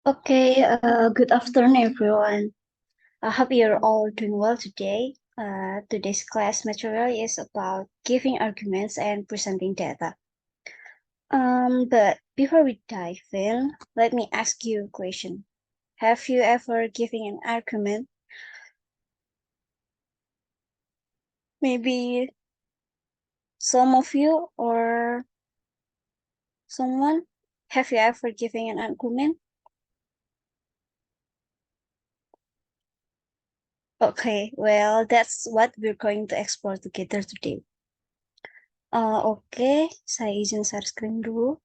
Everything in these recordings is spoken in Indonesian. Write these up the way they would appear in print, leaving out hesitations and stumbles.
Okay, good afternoon, everyone. I hope you're all doing well today. Today's class material is about giving arguments and presenting data. But before we dive in, let me ask you a question. Have you ever given an argument? Maybe some of you or someone? Have you ever given an argument? Okay, well, that's what we're going to explore together today. Oke, saya izin share screen dulu.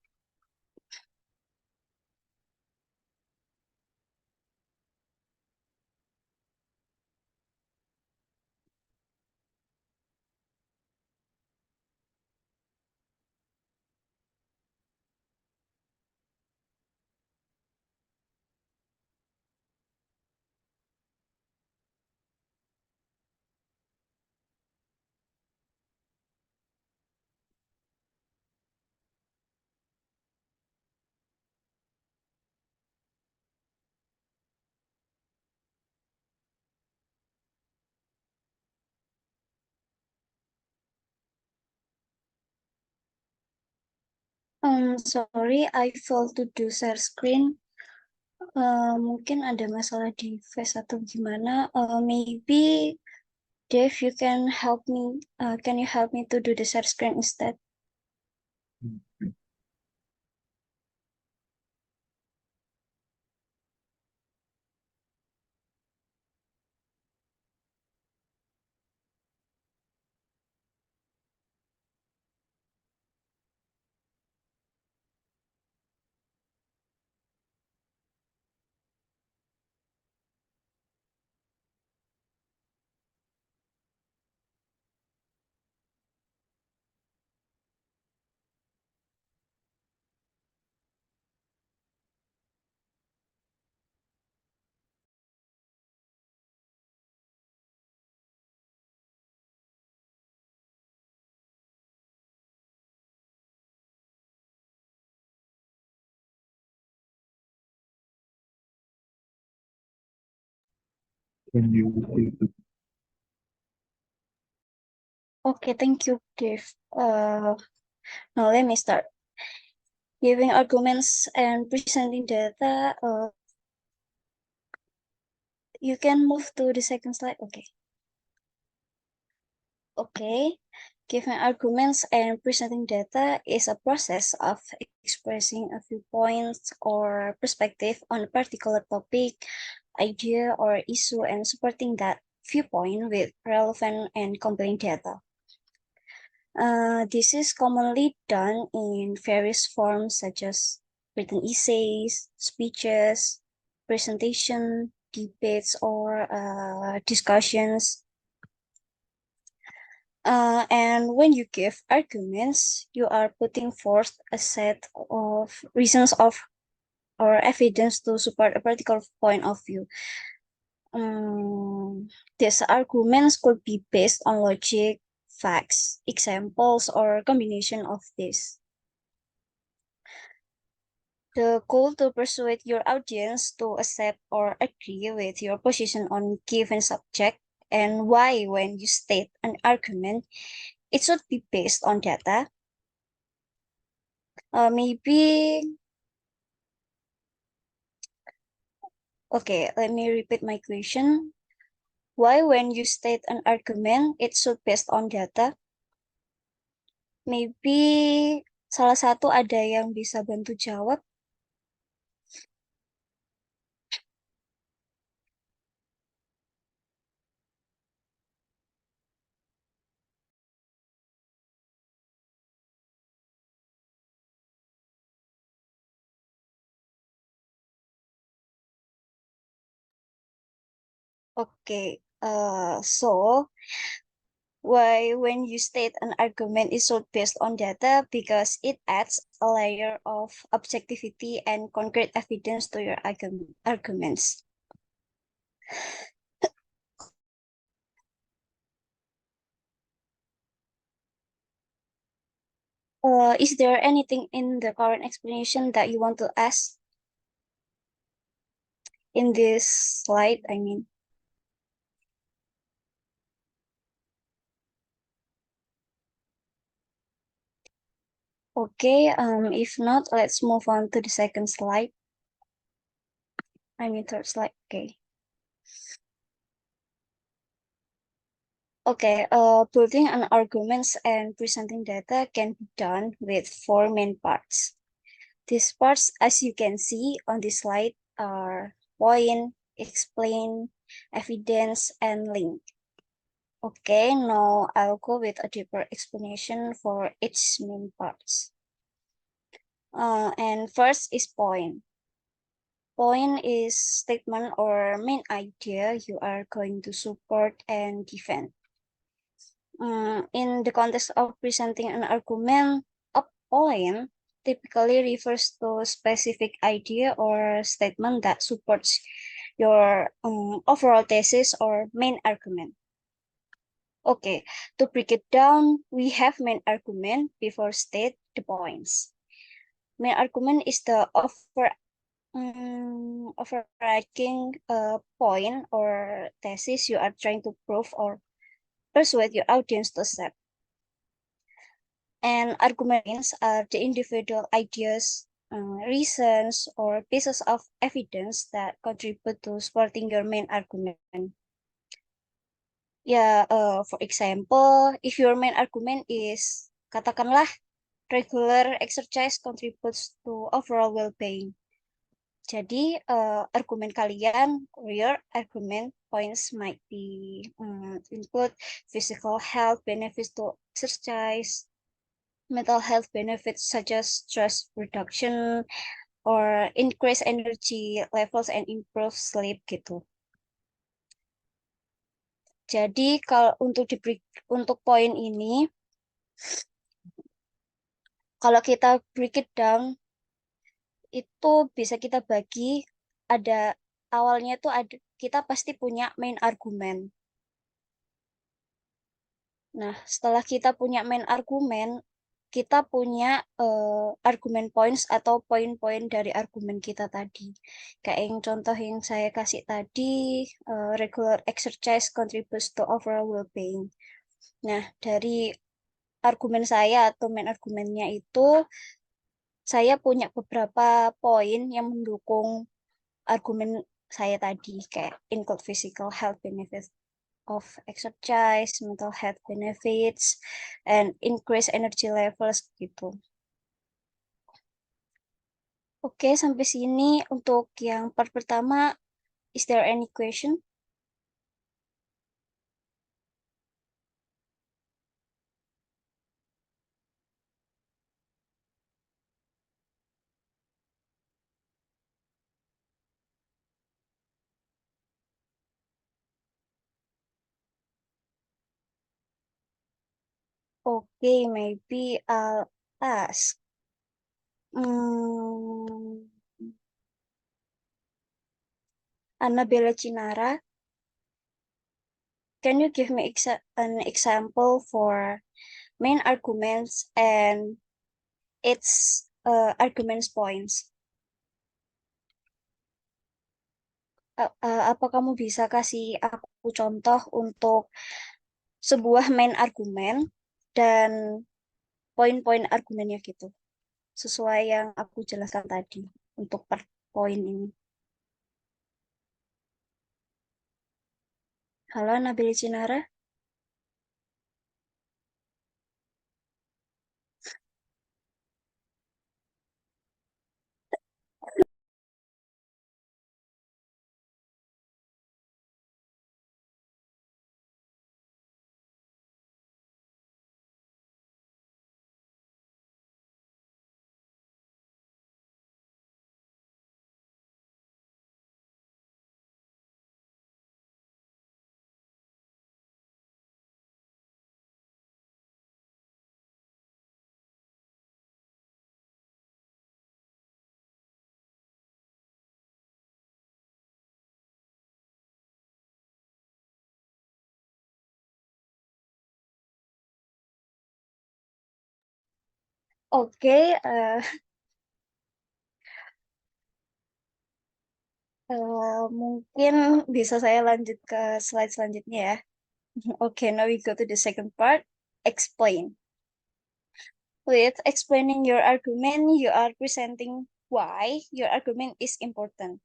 Sorry, I failed to do share screen. Mungkin ada masalah di Face atau gimana. Maybe Dave, you can help me. Can you help me to do the share screen instead? Can you repeat it? Okay, thank you, Dave. Now let me start. Giving arguments and presenting data. You can move to the second slide. Okay. Okay. Giving arguments and presenting data is a process of expressing a viewpoint or perspective on a particular topic, idea, or issue and supporting that viewpoint with relevant and compelling data. This is commonly done in various forms such as written essays, speeches, presentation, debates, or discussions. And when you give arguments, you are putting forth a set of reasons of or evidence to support a particular point of view. These arguments could be based on logic, facts, examples, or combination of this. The goal to persuade your audience to accept or agree with your position on given subject and why when you state an argument, it should be based on data. Maybe, okay, let me repeat my question. Why when you state an argument, it should based on data? Maybe salah satu ada yang bisa bantu jawab? Okay, so why when you state an argument is so based on data? Because it adds a layer of objectivity and concrete evidence to your arguments. Is there anything in the current explanation that you want to ask? in this slide, I mean. Okay, if not, let's move on to the second slide. I mean third slide, okay. Okay, building an arguments and presenting data can be done with four main parts. These parts, as you can see on this slide, are point, explain, evidence, and link. Okay, now I'll go with a deeper explanation for each main parts. And first is point. Point is statement or main idea you are going to support and defend. In the context of presenting an argument, a point typically refers to a specific idea or statement that supports your overall thesis or main argument. Okay, to break it down, we have main argument before state the points. Main argument is the overarching point or thesis you are trying to prove or persuade your audience to accept. And arguments are the individual ideas, reasons, or pieces of evidence that contribute to supporting your main argument. Ya, for example, if your main argument is, katakanlah, regular exercise contributes to overall well-being. Jadi, argumen kalian, your argument points might be include physical health benefits to exercise, mental health benefits such as stress reduction, or increase energy levels and improve sleep gitu. Jadi kalau untuk poin ini, kalau kita break it down, itu bisa kita bagi ada awalnya tuh ada kita pasti punya main argumen. Nah, setelah kita punya main argumen, kita punya argumen points atau poin-poin dari argumen kita tadi. Kayak yang contoh yang saya kasih tadi, regular exercise contributes to overall well-being. Nah, dari argumen saya atau main argumennya itu, saya punya beberapa poin yang mendukung argumen saya tadi, kayak include physical health benefits of exercise, mental health benefits, and increase energy levels gitu. Oke, sampai sini untuk yang part pertama. Is there any question? Okay, maybe I'll ask. Hmm, Annabella Cinara, can you give me an example for main arguments and its arguments points? Apa kamu bisa kasih aku contoh untuk sebuah main argumen dan poin-poin argumennya gitu, sesuai yang aku jelaskan tadi untuk per poin ini. Halo, Nabila Cinara. Oke, Mungkin bisa saya lanjut ke slide selanjutnya ya. Okay, now we go to the second part, explain. With explaining your argument, you are presenting why your argument is important.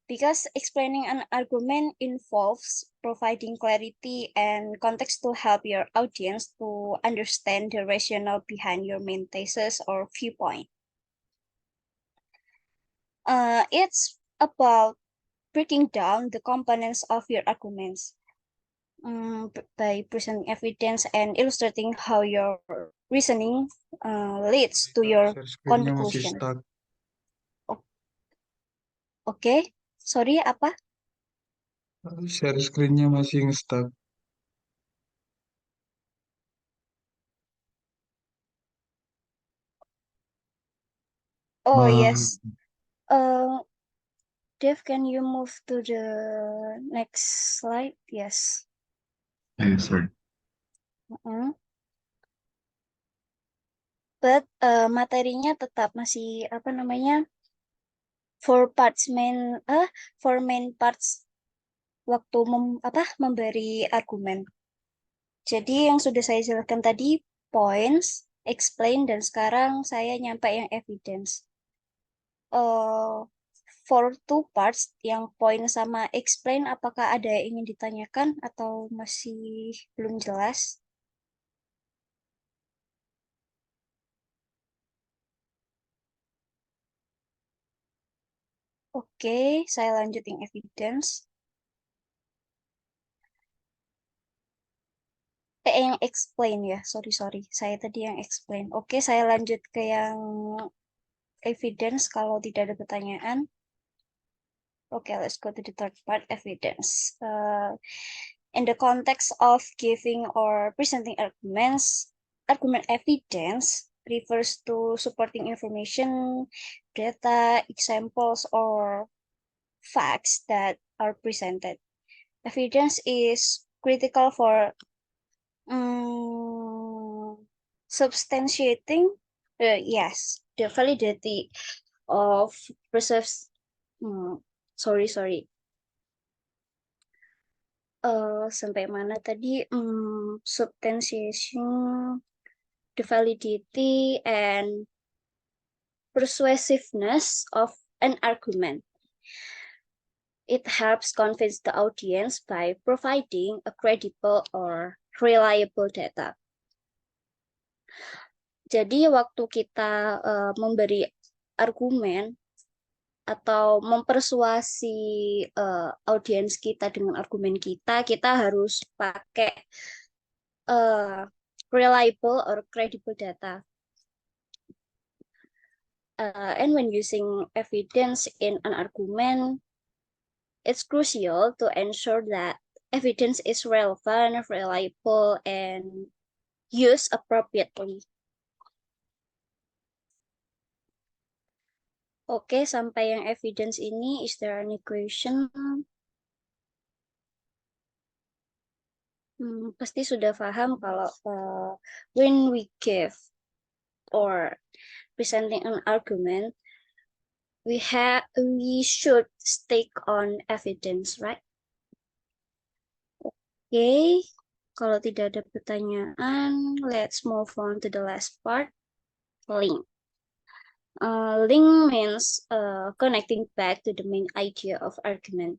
Because explaining an argument involves providing clarity and context to help your audience to understand the rationale behind your main thesis or viewpoint. It's about breaking down the components of your arguments by presenting evidence and illustrating how your reasoning leads to your Share screen-nya masih conclusion. stuck. Oke, sorry apa? Share screen-nya masih nge-stuck. Oh Malah yes. Dev, can you move to the next slide? Yes. sorry. But materinya tetap masih apa namanya? For main parts waktu memberi argumen. Jadi yang sudah saya jelaskan tadi points, explain, dan sekarang saya nyampe yang evidence. For two parts, yang point sama explain, apakah ada yang ingin ditanyakan atau masih belum jelas? Oke, saya lanjut yang evidence. Yang explain ya, sorry. Saya tadi yang explain. Oke, saya lanjut ke yang evidence kalau tidak ada pertanyaan. Okay, let's go to the third part, evidence. In the context of giving or presenting arguments, argument evidence refers to supporting information, data, examples, or facts that are presented. Evidence is critical for substantiating, the validity of preserves. Sorry. Sampai mana tadi? Substantiation, the validity, and persuasiveness of an argument. It helps convince the audience by providing a credible or reliable data. Jadi waktu kita memberi argumen atau mempersuasi audiens kita dengan argumen kita harus pakai reliable or credible data. And when using evidence in an argument, it's crucial to ensure that evidence is relevant, reliable, and used appropriately. Oke, sampai yang evidence ini, is there any question? Pasti sudah paham kalau when we give or presenting an argument, we should stick on evidence, right? Oke, kalau tidak ada pertanyaan, let's move on to the last part, link. Link means connecting back to the main idea of argument.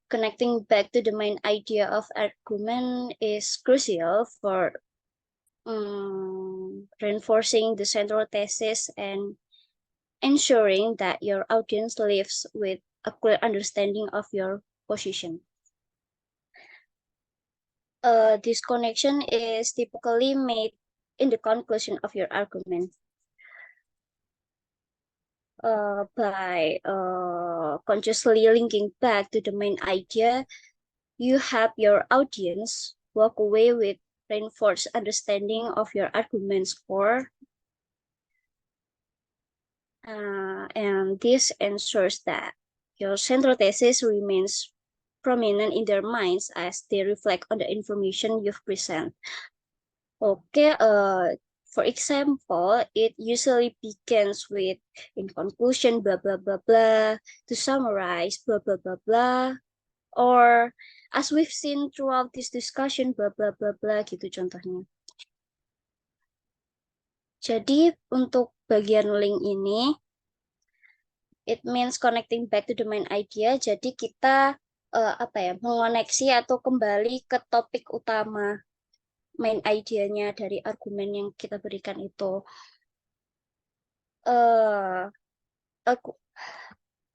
Connecting back to the main idea of argument is crucial for reinforcing the central thesis and ensuring that your audience lives with a clear understanding of your position. This connection is typically made in the conclusion of your argument. By consciously linking back to the main idea, you help your audience walk away with reinforced understanding of your argument's core. And this ensures that your central thesis remains prominent in their minds as they reflect on the information you've presented. Okay, For example, it usually begins with in conclusion, blah, blah, blah, blah, to summarize, blah, blah, blah, blah, or as we've seen throughout this discussion, blah, blah, blah, blah, gitu contohnya. Jadi untuk bagian link ini, it means connecting back to the main idea. Jadi kita mengoneksi atau kembali ke topik utama main idenya dari argumen yang kita berikan itu.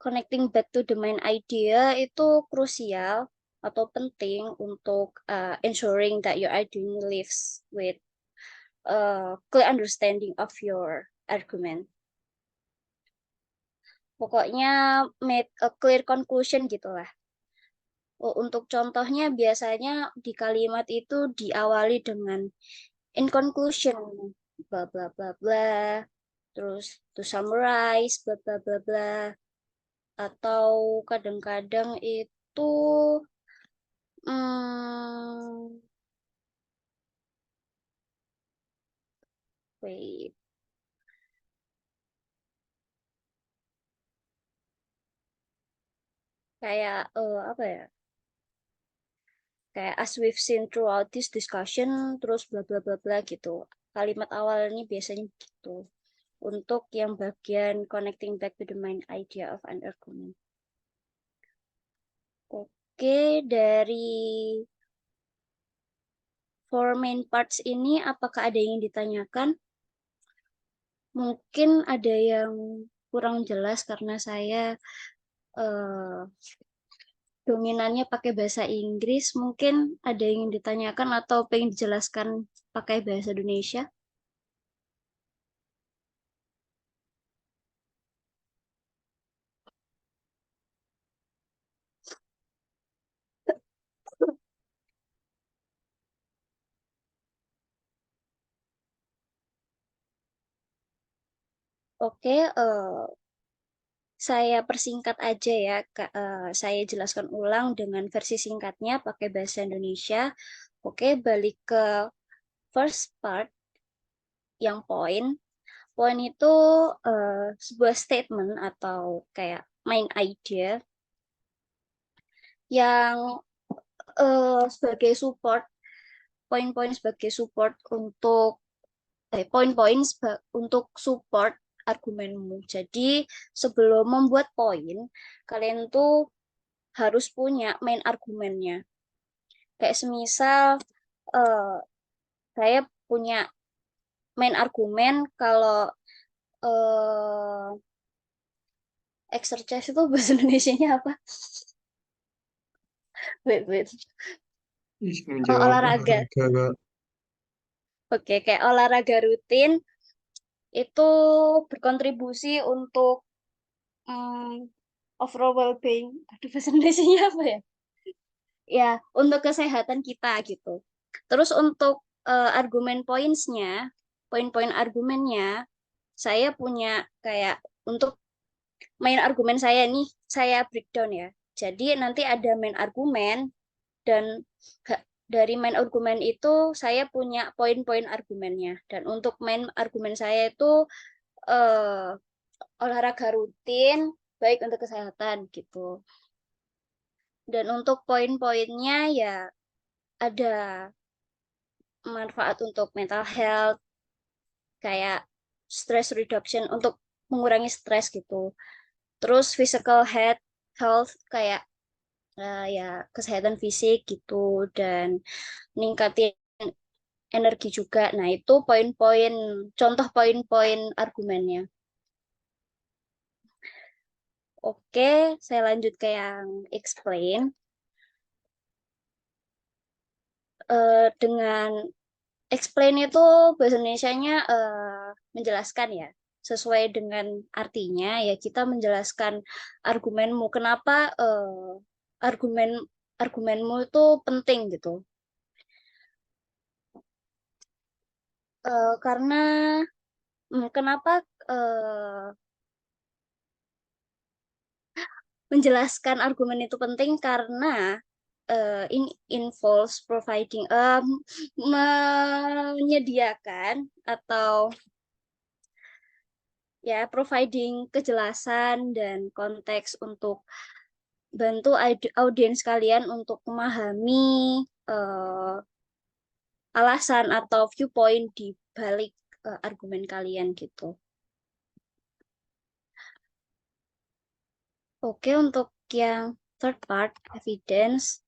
Connecting back to the main idea itu krusial atau penting untuk ensuring that your argument lives with clear understanding of your argument. Pokoknya make a clear conclusion gitulah. Untuk contohnya biasanya di kalimat itu diawali dengan in conclusion, bla bla bla bla, terus to summarize, bla bla bla bla, atau kadang-kadang itu wait, kayak apa ya? Kayak as we've seen throughout this discussion, terus bla bla bla bla gitu. Kalimat awalnya biasanya begitu. Untuk yang bagian connecting back to the main idea of an argument. Oke, dari four main parts ini, apakah ada yang ditanyakan? Mungkin ada yang kurang jelas karena saya dominannya pakai bahasa Inggris. Mungkin ada yang ditanyakan atau pengen dijelaskan pakai bahasa Indonesia? Oke, saya persingkat aja ya, saya jelaskan ulang dengan versi singkatnya pakai bahasa Indonesia. Oke, balik ke first part, yang poin. Poin itu sebuah statement atau kayak main idea yang sebagai support, poin-poin sebagai support untuk poin-poin untuk support argumenmu. Jadi sebelum membuat poin, kalian tuh harus punya main argumennya. Kayak semisal saya punya main argumen kalau exercise itu bahasa Indonesianya apa? Wait. Olahraga. Oke, kayak olahraga rutin itu berkontribusi untuk overall well-being. Aduh, bahasa Indonesianya apa ya? Ya, untuk kesehatan kita gitu. Terus untuk argumen points-nya, poin-poin argumennya, saya punya kayak untuk main argumen saya nih, saya breakdown ya. Jadi nanti ada main argumen dan dari main argumen itu saya punya poin-poin argumennya. Dan untuk main argumen saya itu olahraga rutin baik untuk kesehatan gitu. Dan untuk poin-poinnya ya ada manfaat untuk mental health, kayak stress reduction untuk mengurangi stres gitu. Terus physical health kayak ya kesehatan fisik gitu dan meningkatin energi juga. Nah, itu poin-poin contoh poin-poin argumennya. Oke, saya lanjut ke yang explain. Dengan explain itu bahasa Indonesianya menjelaskan ya. Sesuai dengan artinya ya kita menjelaskan argumenmu. Kenapa argumen argumenmu itu penting gitu. Karena kenapa menjelaskan argumen itu penting karena involves providing menyediakan atau ya providing kejelasan dan konteks untuk bantu audiens kalian untuk memahami alasan atau viewpoint di balik argumen kalian gitu. Oke, untuk yang third part, evidence.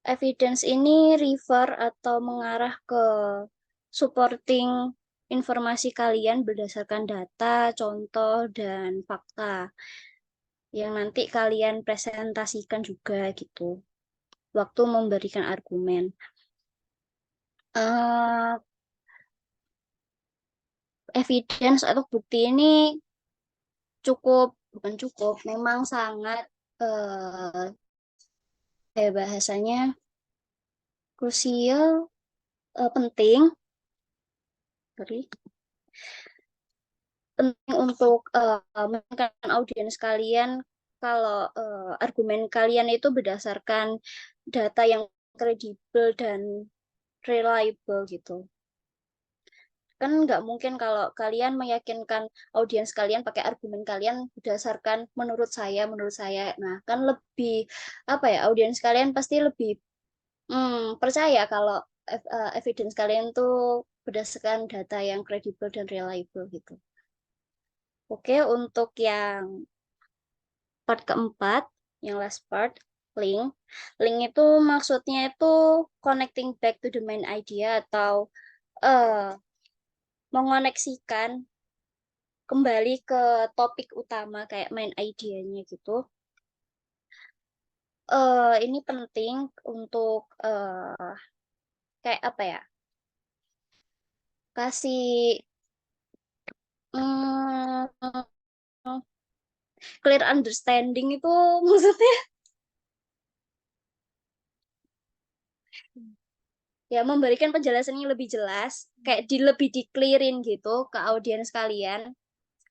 Evidence ini refer atau mengarah ke supporting informasi kalian berdasarkan data, contoh, dan fakta yang nanti kalian presentasikan juga gitu waktu memberikan argumen. Evidence atau bukti ini bukan cukup, memang sangat bahasanya krusial, penting, untuk menentukan audiens kalian kalau argumen kalian itu berdasarkan data yang kredibel dan reliable gitu. Kan nggak mungkin kalau kalian meyakinkan audiens kalian pakai argumen kalian berdasarkan menurut saya. Nah, kan lebih apa ya, audiens kalian pasti lebih percaya kalau evidence kalian tuh berdasarkan data yang kredibel dan reliable gitu. Oke, untuk yang part keempat, yang last part, link. Link itu maksudnya itu connecting back to the main idea atau mengoneksikan kembali ke topik utama kayak main idenya gitu. Ini penting untuk kayak apa ya? Kasih clear understanding itu maksudnya ya memberikan penjelasan yang lebih jelas, kayak lebih di-clearin gitu ke audiens kalian.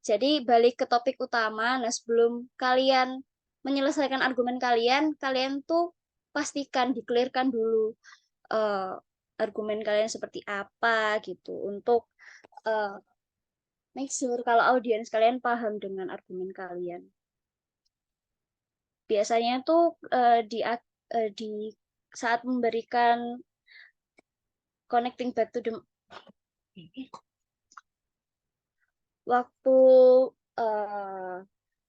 Jadi balik ke topik utama, nah sebelum kalian menyelesaikan argumen kalian, kalian tuh pastikan di-clearkan dulu argumen kalian seperti apa gitu untuk make sure kalau audiens kalian paham dengan argumen kalian. Biasanya tuh di saat memberikan connecting back to the waktu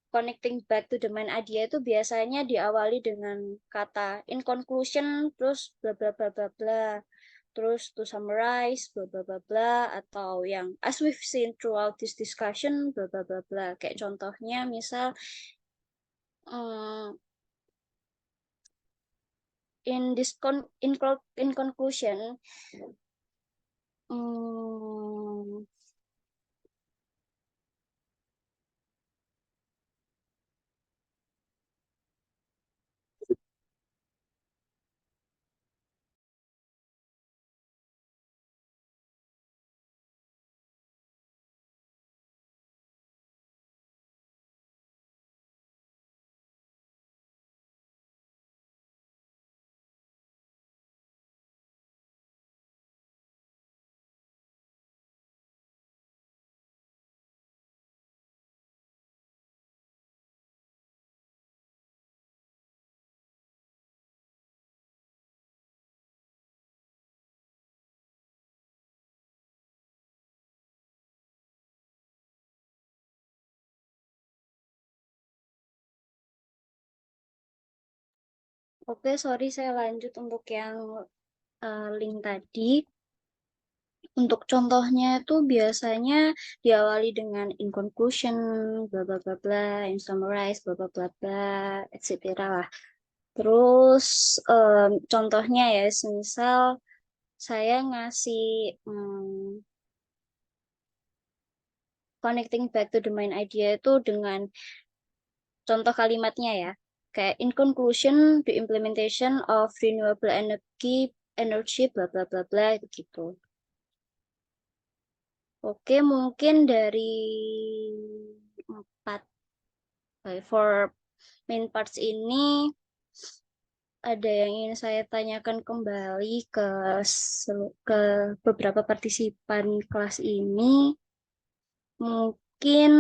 connecting back to the main idea itu biasanya diawali dengan kata in conclusion, terus bla bla bla bla bla, terus to summarize bla bla bla bla, atau yang as we've seen throughout this discussion bla bla bla bla. Kayak contohnya misal in conclusion Oke, sorry saya lanjut untuk yang link tadi. Untuk contohnya itu biasanya diawali dengan in conclusion, bla bla bla bla, in summarize, bla bla bla bla, etc. lah. Terus contohnya ya, misal saya ngasih connecting back to the main idea itu dengan contoh kalimatnya ya. Kayak in conclusion, the implementation of renewable energy, bla bla bla bla, gitu. Oke, mungkin dari 4, for main parts ini ada yang ingin saya tanyakan kembali ke beberapa partisipan kelas ini. Mungkin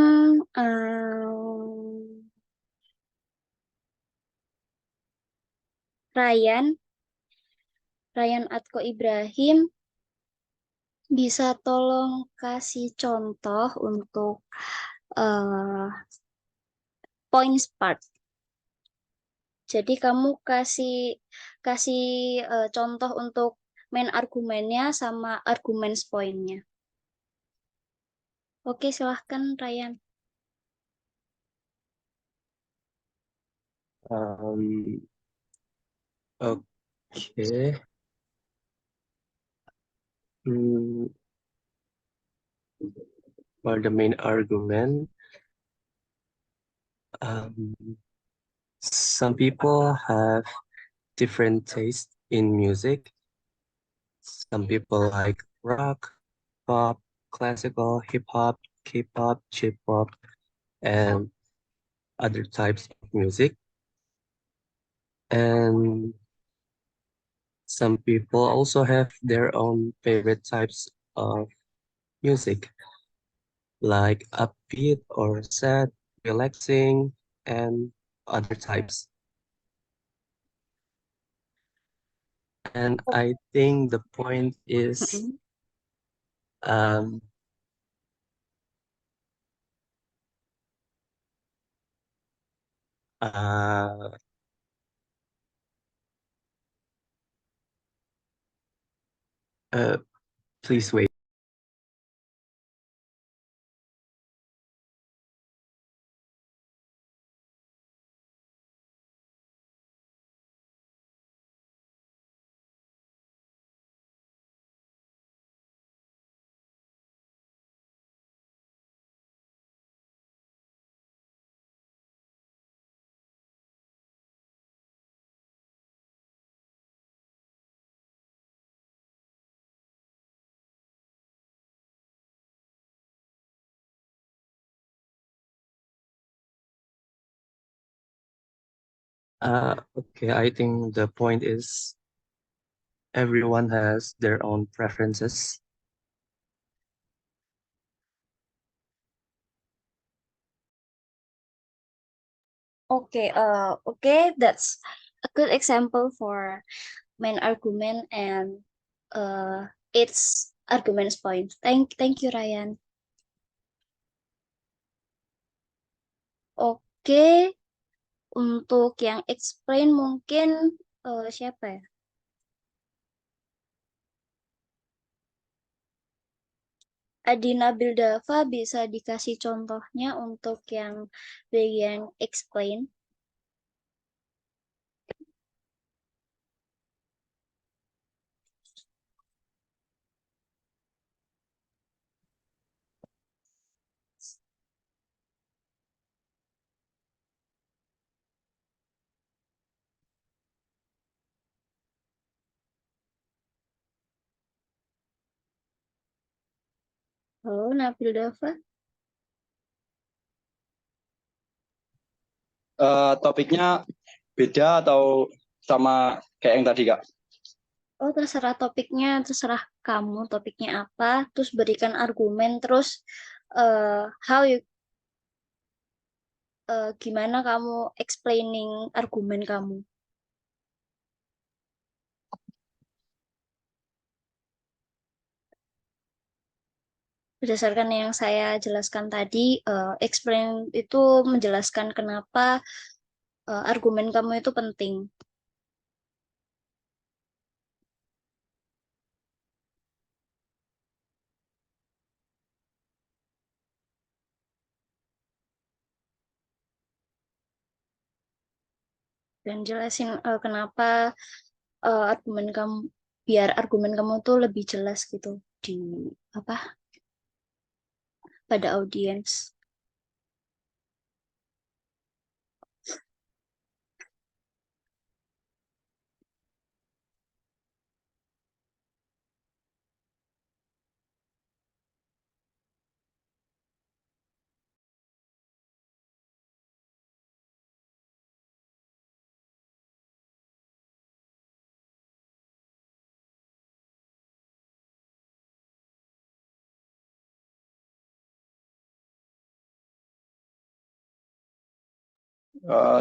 Ryan, Ryan Atko Ibrahim, bisa tolong kasih contoh untuk eh, points part. Jadi kamu kasih kasih contoh untuk main argumennya sama arguments poinnya. Oke, silahkan Ryan. Um, okay. Mm, for the main argument, um, some people have different taste in music. Some people like rock, pop, classical, hip hop, K-pop, J-pop, and other types of music. And some people also have their own favorite types of music, like upbeat or sad, relaxing, and other types. And I think the point is um, uh, please wait. Okay, I think the point is everyone has their own preferences. Okay, that's a good example for main argument and its arguments point. Thank you, Ryan. Oke, untuk yang explain mungkin siapa ya? Adina Bildava bisa dikasih contohnya untuk yang bagian explain. Halo, Nabil Dava. Topiknya beda atau sama kayak yang tadi, Kak? Oh, terserah topiknya, terserah kamu topiknya apa, terus berikan argumen, terus how you gimana kamu explaining argumen kamu. Berdasarkan yang saya jelaskan tadi, explain itu menjelaskan kenapa argumen kamu itu penting. Dan jelasin kenapa argumen kamu, biar argumen kamu tuh lebih jelas gitu di apa pada audiens.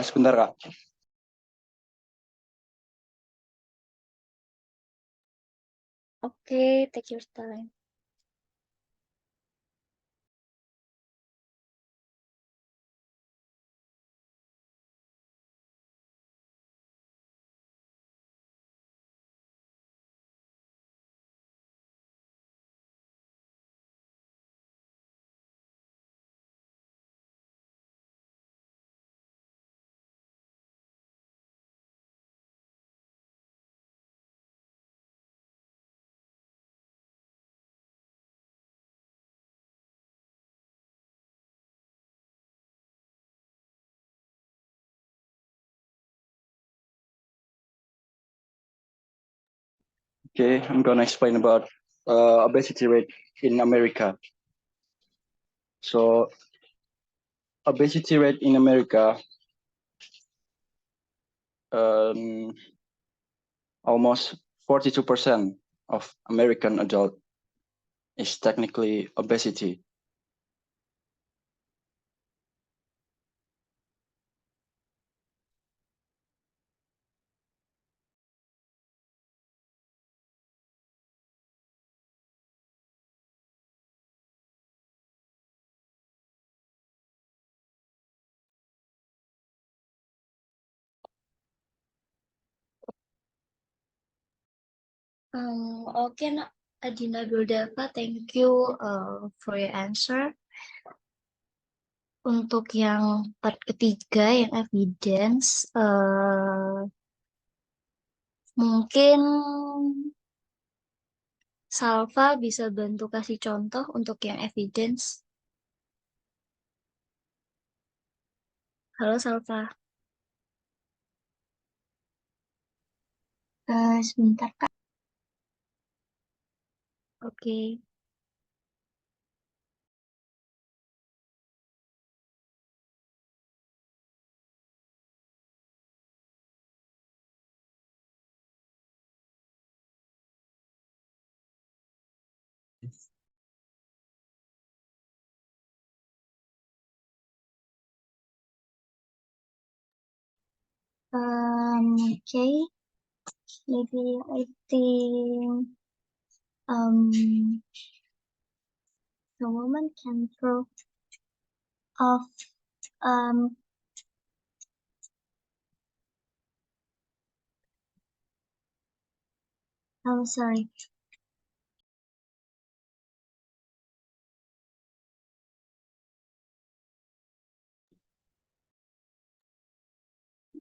Sebentar Kak. Okay, take your time. Okay, I'm gonna explain about obesity rate in America. So obesity rate in America, almost 42% of American adult is technically obesity. Okay, Adina Duldeva, thank you for your answer. Untuk yang part ketiga, yang evidence, mungkin Salva bisa bantu kasih contoh untuk yang evidence. Halo Salva. Sebentar Kak. Oke. Okay, maybe I think the woman can prove of oh sorry.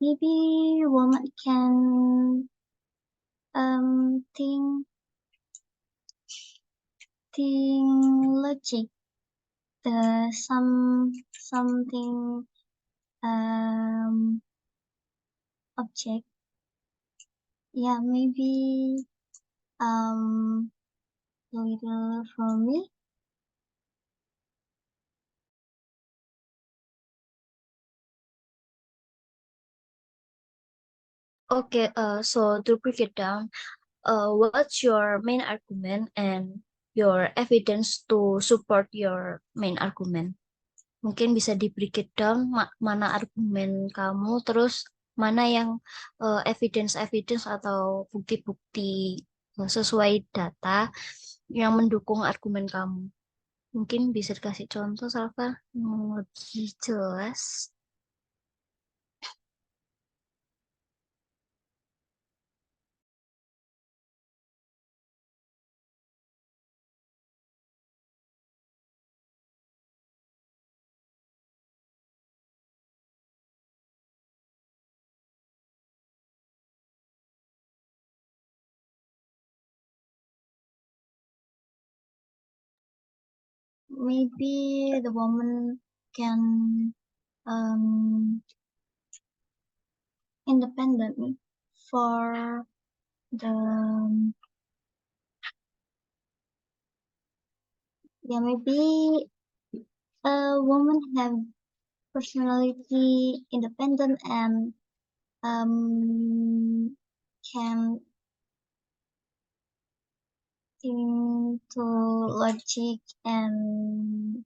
Maybe woman can think logic the something object. Yeah, maybe little for me. Okay, so to break it down, what's your main argument and your evidence to support your main argument? Mungkin bisa di break it down, mana argumen kamu, terus mana yang evidence atau bukti-bukti sesuai data yang mendukung argumen kamu. Mungkin bisa dikasih contoh, Salva, yang lebih jelas. Maybe the woman can independently for the maybe a woman have personality independent and can think to logic and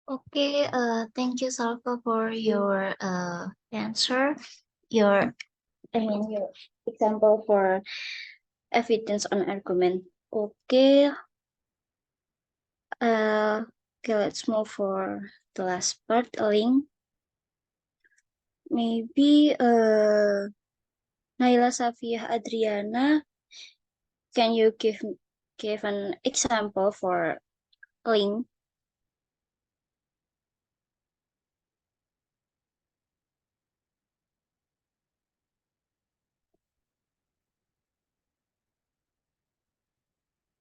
Okay, thank you, Salva, for your answer. Your your example for evidence on argument. Okay, okay, let's move for the last part, a link. Maybe Naila Safia Adriana, can you give an example for link?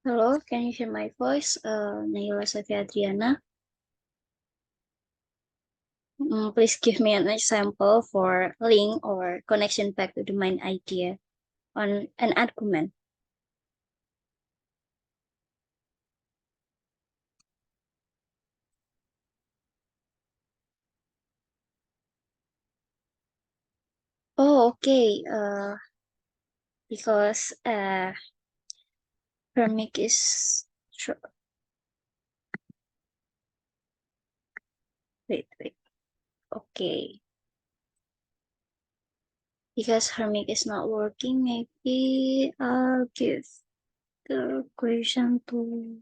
Hello, can you hear my voice? Naila Safia Adriana. Please give me an example for link or connection back to the main idea on an argument. Oh, okay. Because her mic is wait. Okay. Because her mic is not working, maybe I'll give the question to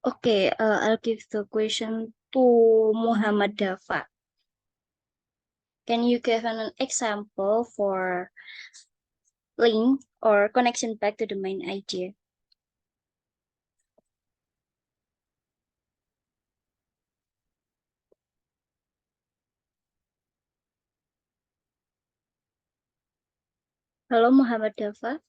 okay, I'll give the question to Muhammad Dafa. Can you give an example for link or connection back to the main idea? Halo Muhammad Dafa.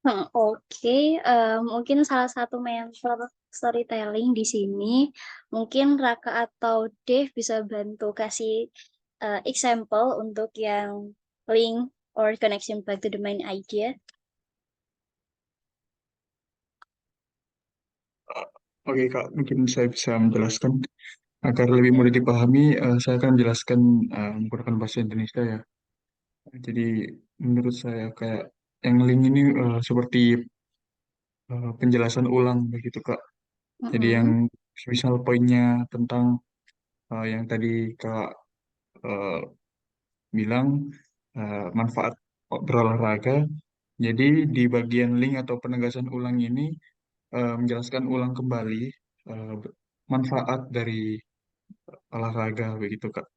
Oke, mungkin salah satu mentor storytelling di sini, mungkin Raka atau Dev bisa bantu kasih example untuk yang link or connection back to the main idea. Oke Kak, mungkin saya bisa menjelaskan agar lebih mudah dipahami. Saya akan menjelaskan menggunakan bahasa Indonesia ya. Jadi menurut saya kayak yang link ini seperti penjelasan ulang begitu Kak. Jadi yang misal poinnya tentang yang tadi Kak eh, bilang manfaat berolahraga. Jadi di bagian link atau penegasan ulang ini menjelaskan ulang kembali eh, manfaat dari olahraga begitu Kak.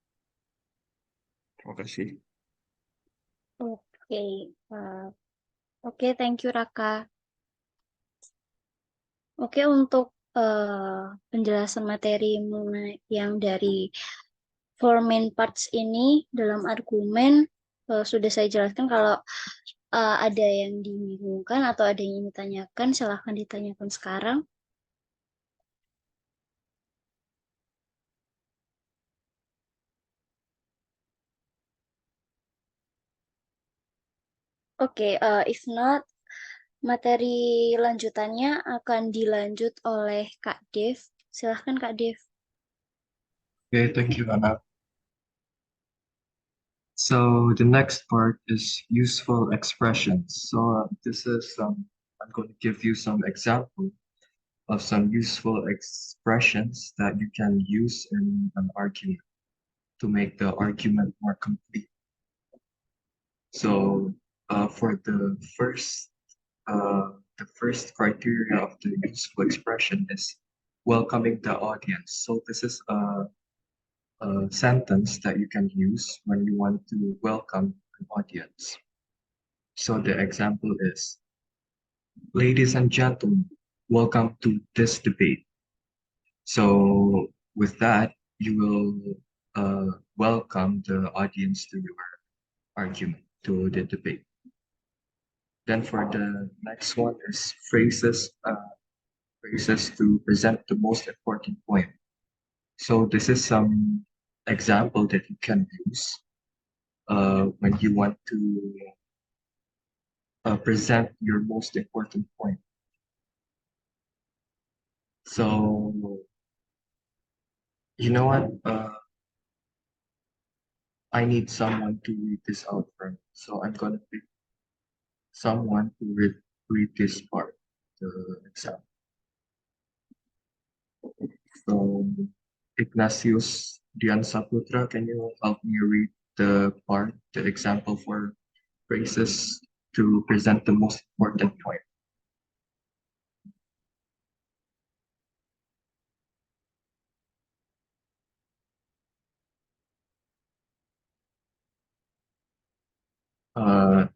Terima kasih. Oke, oke, thank you Raka. Oke, untuk penjelasan materi yang dari four main parts ini dalam argumen sudah saya jelaskan. Kalau ada yang dibingungkan atau ada yang ditanyakan, silahkan ditanyakan sekarang. Oke, if not, materi lanjutannya akan dilanjut oleh Kak Dev. Silahkan Kak Dev. Okay, thank you, Anna. So the next part is useful expressions. So this is I'm going to give you some example of some useful expressions that you can use in an argument to make the argument more complete. So for the first criteria of the useful expression is welcoming the audience. So this is a sentence that you can use when you want to welcome an audience. So the example is, ladies and gentlemen, welcome to this debate. So with that, you will welcome the audience to your argument, to the debate. Then for the next one is phrases to present the most important point. So this is some example that you can use when you want to present your most important point. So you know what? I need someone to read this out for me. So I'm gonna pick someone to read this part, the example. So Ignatius Dian Saputra, can you help me read the example for phrases to present the most important point?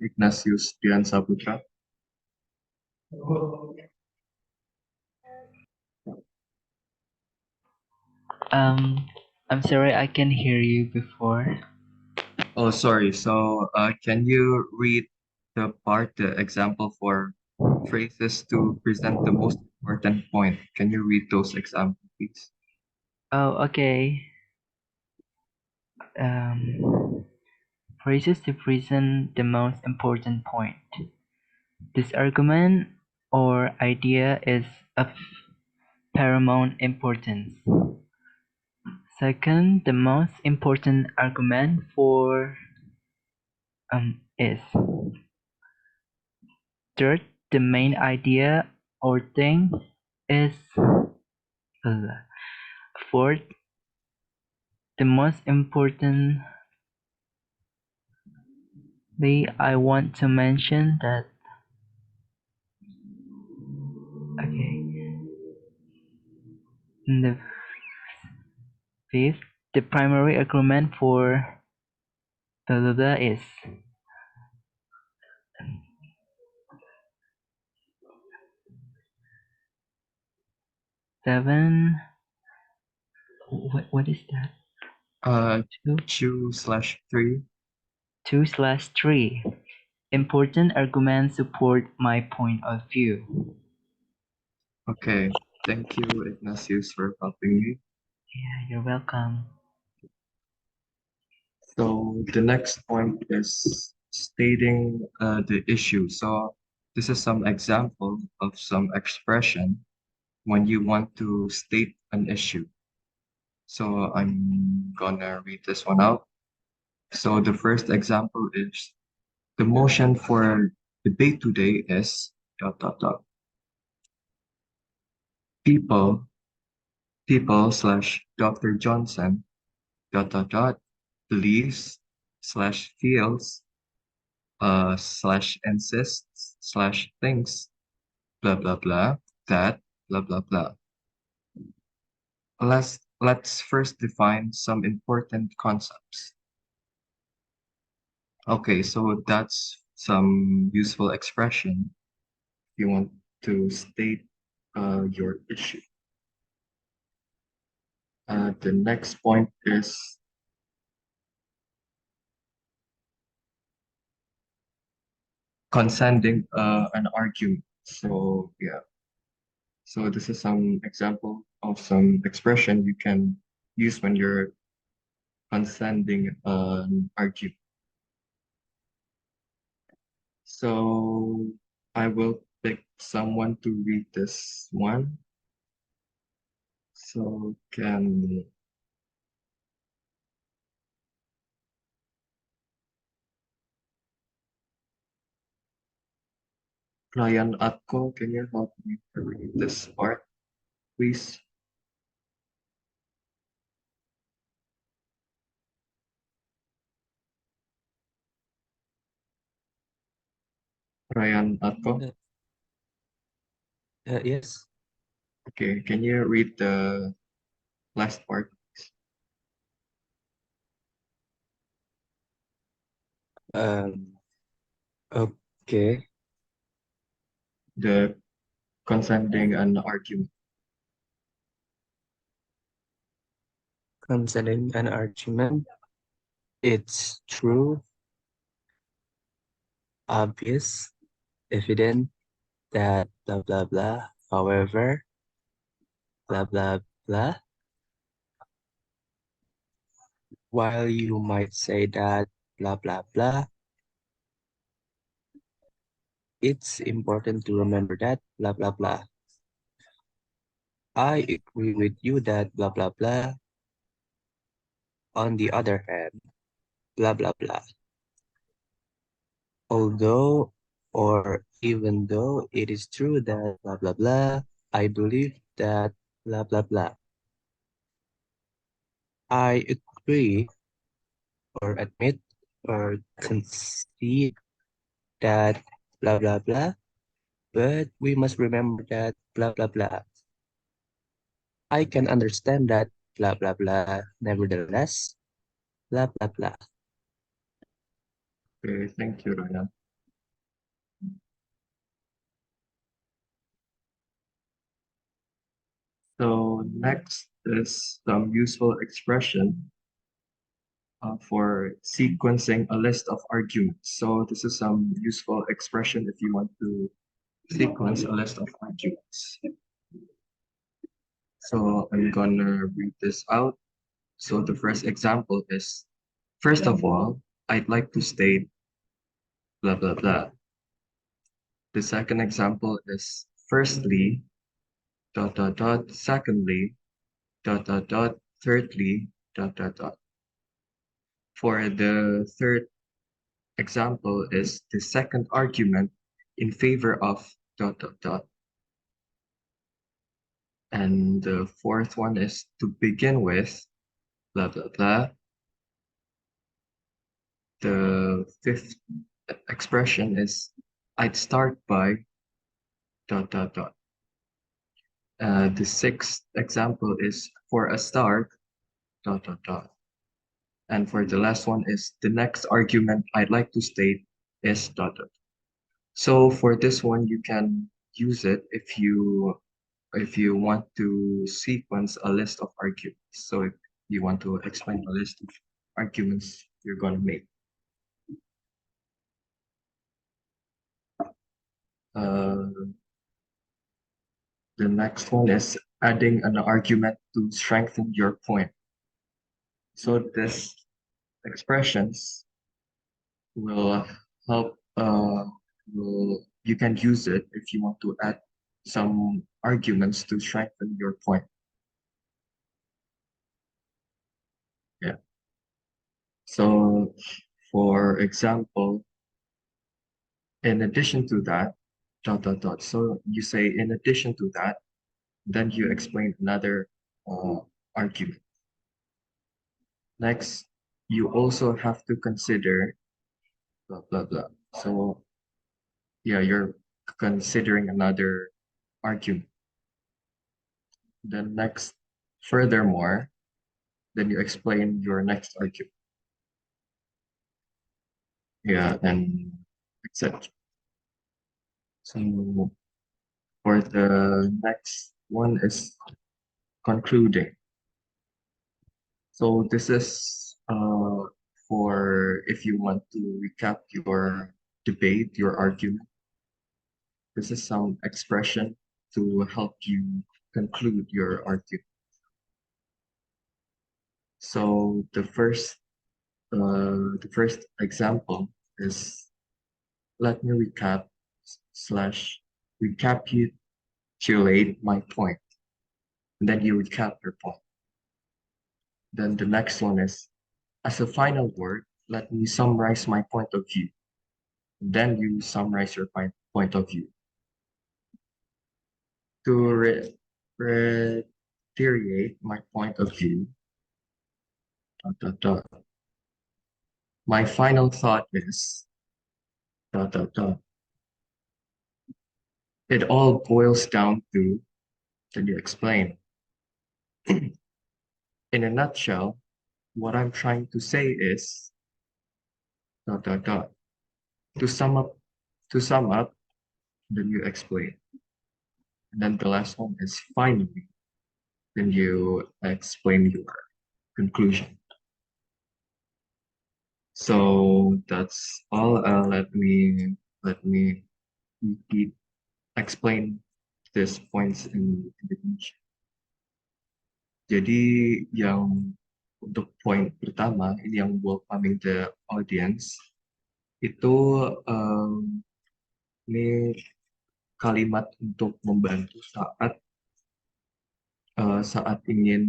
Ignatius Dian Saputra. I'm sorry, I can hear you before. Oh, sorry. So, can you read the example for phrases to present the most important point? Can you read those examples, please? Oh, okay. Phrases to present the most important point. This argument or idea is of paramount importance. Second, the most important argument for is. Third, the main idea or thing is. Fourth, the most importantly, I want to mention that. Okay. In the fifth, the primary argument for blah is. Seven. What is that? 2/3. 2/3. Important arguments support my point of view. Okay. Thank you, Ignatius, for helping me. Yeah, you're welcome. So the next point is stating the issue. So this is some example of some expression when you want to state an issue. So I'm gonna read this one out. So the first example is, the motion for debate today is ... People Dr. Johnson ... believes feels insists thinks blah blah blah that blah blah blah. Let's first define some important concepts. Okay, so that's some useful expression if you want to state your issue. The next point is consenting an argument. So yeah, so this is some example of some expression you can use when you're consenting an argument. So I will pick someone to read this one. So can Ryan Atko, can you help me to read this part, please? Ryan Atko. Yes. Okay, can you read the last part? Okay. The consenting an argument. Concerning an argument, it's true, obvious, evident that blah blah blah. However, blah blah blah. While you might say that blah blah blah, it's important to remember that blah blah blah. I agree with you that blah blah blah. On the other hand, blah blah blah. Although or even though it is true that blah blah blah, I believe that blah blah blah. I agree or admit or concede that blah blah blah, but we must remember that blah blah blah. I can understand that blah blah blah, nevertheless, blah blah blah. Okay, thank you, Ryan. So next is some useful expression for sequencing a list of arguments. So this is some useful expression if you want to sequence a list of arguments. So I'm gonna read this out. So the first example is, first of all, I'd like to state blah, blah, blah. The second example is, firstly, dot, dot, dot, secondly, dot, dot, dot, thirdly, dot, dot, dot. For the third example is the second argument in favor of dot, dot, dot. And the fourth one is to begin with, blah, blah, blah. The fifth expression is, I'd start by dot, dot, dot. The sixth example is, for a start, dot, dot, dot. And for the last one is, the next argument I'd like to state is dot, dot. So for this one, you can use it if you want to sequence a list of arguments. So if you want to explain a list of arguments you're going to make. The next one is adding an argument to strengthen your point. So this expressions will help, you can use it if you want to add some arguments to strengthen your point. Yeah. So for example, in addition to that, dot, dot, dot. So you say, in addition to that, then you explain another argument. Next, you also have to consider blah, blah, blah. So yeah, you're considering another argument. Then next, furthermore, then you explain your next argument. Yeah, and etc. So for the next one is concluding. So this is for if you want to recap your debate, your argument. This is some expression to help you conclude your argument. So the first example is, let me recapitulate my point. And then you recap your point. Then the next one is, as a final word, let me summarize my point of view. Then you summarize your point of view. To reiterate my point of view, dot, dot, dot. My final thought is dot, dot, dot. it all boils down to, can you explain? In a nutshell, what I'm trying to say is, dot, dot, dot. To sum up, then you explain. And then the last one is finally, then you explain your conclusion. So that's all. Let me repeat, explain these points in Indonesia. Jadi yang untuk poin pertama ini yang welcoming the audience itu ini kalimat untuk membantu saat ingin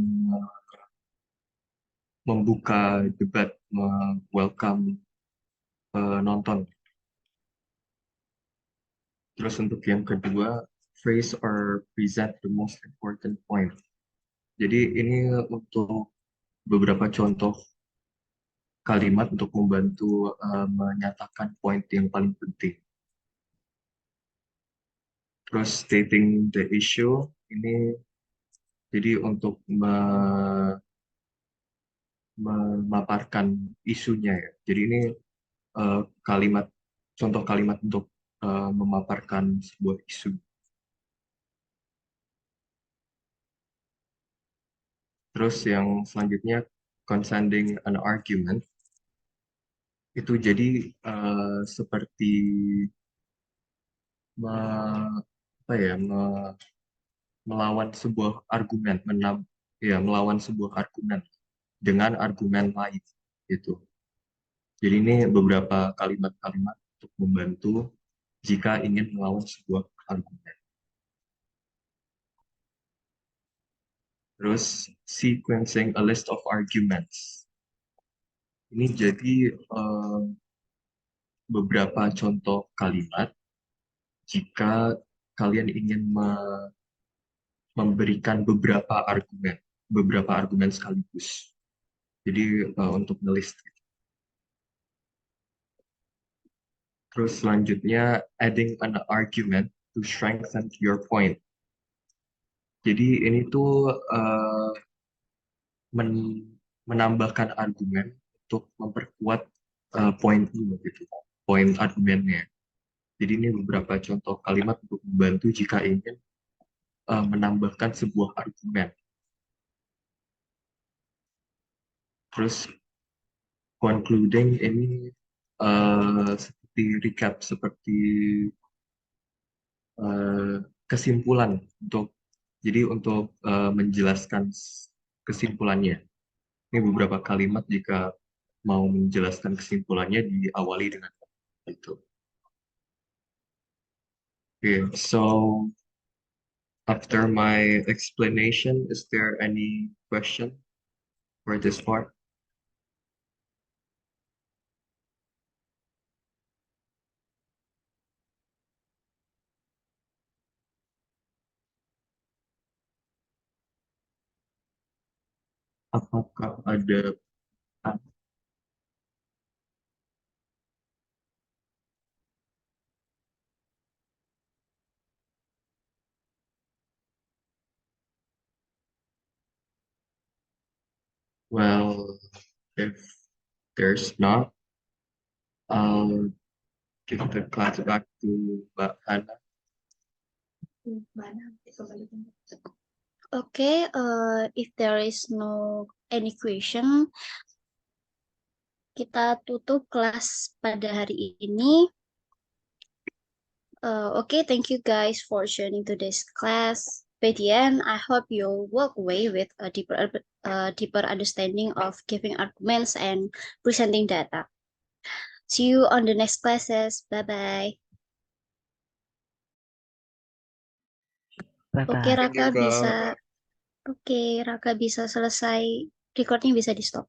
membuka debat, welcome penonton. Terus untuk yang kedua, phrase or present the most important point. Jadi ini untuk beberapa contoh kalimat untuk membantu menyatakan poin yang paling penting. Terus stating the issue ini jadi untuk memaparkan isunya ya. Jadi ini contoh kalimat untuk memaparkan sebuah isu. Terus yang selanjutnya concerning an argument itu jadi seperti melawan sebuah argumen, melawan sebuah argumen dengan argumen lain gitu. Jadi ini beberapa kalimat-kalimat untuk membantu jika ingin melawan sebuah argumen. Terus sequencing a list of arguments. Ini jadi beberapa contoh kalimat jika kalian ingin memberikan beberapa argumen sekaligus. Jadi untuk ngelist. Terus selanjutnya adding an argument to strengthen your point. Jadi ini tuh menambahkan argumen untuk memperkuat poin argumennya. Jadi ini beberapa contoh kalimat untuk membantu jika ingin menambahkan sebuah argumen. Terus concluding ini seperti recap, seperti kesimpulan untuk menjelaskan kesimpulannya. Ini beberapa kalimat jika mau menjelaskan kesimpulannya diawali dengan itu. Okay, so after my explanation, is there any question for this part? Apakah ada Well, if there's not, I'll give the class back to Mbak Hana. Okay, if there is no any question, kita tutup kelas pada hari ini. Okay, thank you guys for joining today's class. By the end, I hope you'll walk away with a deeper understanding of giving arguments and presenting data. See you on the next classes. Bye-bye. Bye-bye. Oke, Raka bisa selesai, recordnya bisa di stop.